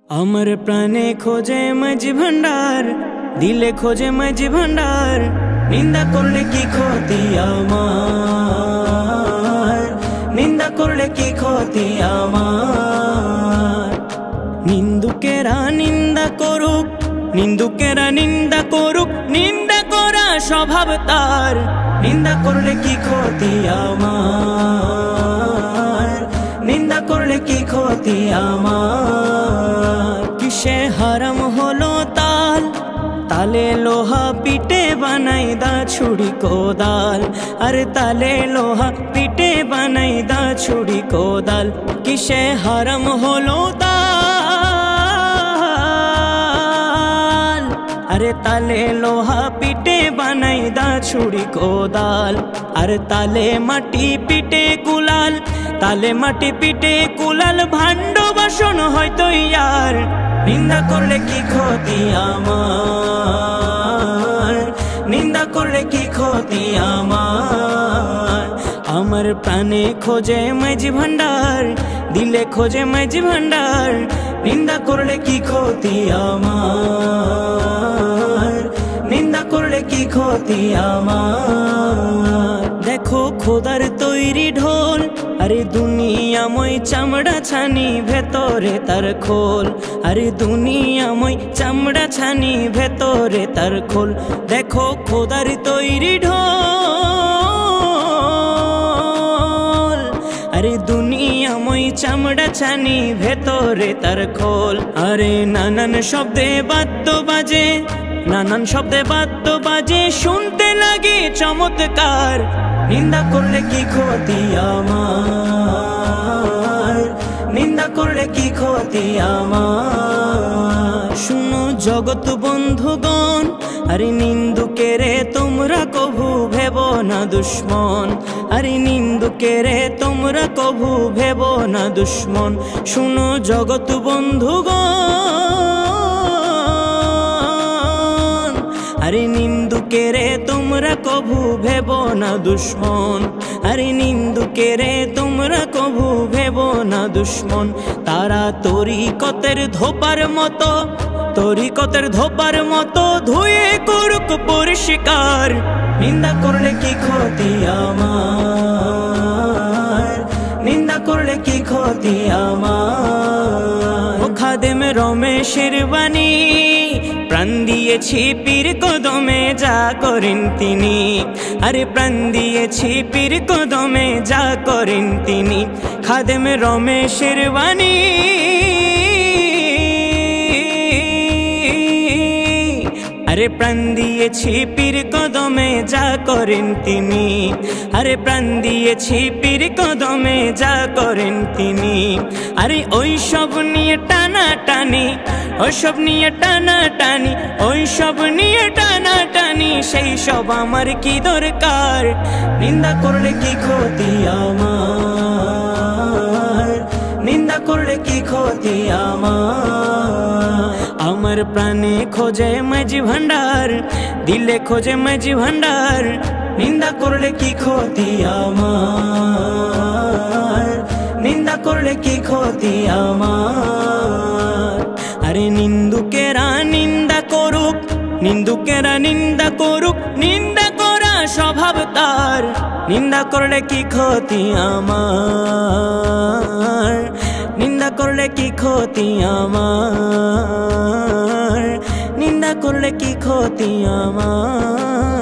আমার প্রাণে খোঁজে মাঝি ভান্ডার, দিলে খোঁজে মাঝি ভান্ডার। নিন্দা করলে কি ক্ষতি আমার, নিন্দা করলে কি ক্ষতি আমার। নিন্দুকেরা নিন্দা করুক, নিন্দুকেরা নিন্দা করুক, নিন্দা করা স্বভাব তার। নিন্দা করলে কি ক্ষতি আমার, নিন্দা করলে কি ক্ষতি আমার। কিসে হারাম হলো তাল, তালে লোহা পিটে বানাই দা ছুরি কোদাল। আরে তালে লোহা পিটে বানাই দা ছুরি কোদাল। কিসে হারাম হলো তাল, আরে তালে লোহা পিটে বানাই দা ছুরি কোদাল। আরে তালে মাটি পিটে কুলাল, তালে মাটি পিটে কুলাল। ভাণ্ড বাসন হয়তো ইয়ার। নিন্দা করলে কি ক্ষতি আমার, নিন্দা করলে কি ক্ষতি আমার। আমার প্রাণে খোঁজে মাঝি ভান্ডার, দিলে খোঁজে মাঝি ভান্ডার। নিন্দা করলে কি ক্ষতি আমার, নিন্দা করলে কি ক্ষতি আমার। দেখো খোদার তৈরি ঢোল, আরে দুনিয়াময় চামড়া ছানি ভেতরে তার খোল। আরে দুনিয়াময় চামড়া ছানি ভেতরে তার খোল। দেখো খোদার তৈরি ঢোল, আরে দুনিয়াময় চামড়া ছানি ভেতরে তার খোল। আরে নানান শব্দে বাদ্য বাজে, নানান শব্দে বাদ্য বাজে, শুনতে লাগে চমৎকার। নিন্দা করলে কি ক্ষতি আমার, নিন্দা করলে কি ক্ষতি আমার। শুনো জগৎ বন্ধুগণ, আরে নিন্দুকেরে তোমরা কভু ভেব না দুশ্মন। আরে নিন্দুকেরে তোমরা কভু ভেব না দুশ্মন। শুনো জগৎ বন্ধুগণ, আরে নিন্দুকেরে তোমরা কভু ভেব না দুশ্মন। আরে নিন্দুকেরে তোমরা কভু ভেব না দুশ্মন। তারা তরিকতের ধোপার মতো, তরিকতের ধোপার মতো ধুয়ে করুক পরিষ্কার। নিন্দা করলে কি ক্ষতি আমার, নিন্দা করলে কি ক্ষতি আমার। ও খাদেম রমেশের বাণী, প্রাণ দিয়েছি পীর কদমে যা করেন তিনি। আরে প্রাণ দিয়েছি পীর কদমে যা করেন তিনি। খাদেম রমেশের বাণী, আরে প্রাণ দিয়েছি পীর কদমে যা করেন তিনি। আরে প্রাণ দিয়েছি পীর কদমে যা করেন তিনি। আরে ওই সব নিয়ে টানা টানি, ওই সব নিয়ে টানা টানি, ওই সব নিয়ে টানা টানি, সেই সব আমার কি দরকার। নিন্দা করলে কি ক্ষতি আমার, নিন্দা করলে কি ক্ষতি আমার। আমার প্রাণে খোঁজে মাঝি ভান্ডার, দিলে খোঁজে মাঝি ভান্ডার। নিন্দা করলে কি ক্ষতি আমার, নিন্দা করলে কি ক্ষতি আমার। আরে নিন্দুকেরা নিন্দা করুক, নিন্দুকেরা নিন্দা করুক, নিন্দা করা স্বভাব তার। নিন্দা করলে কি ক্ষতি আমার, নিন্দা করলে কি ক্ষতি আমার। নিন্দা করলে কি ক্ষতি আমার।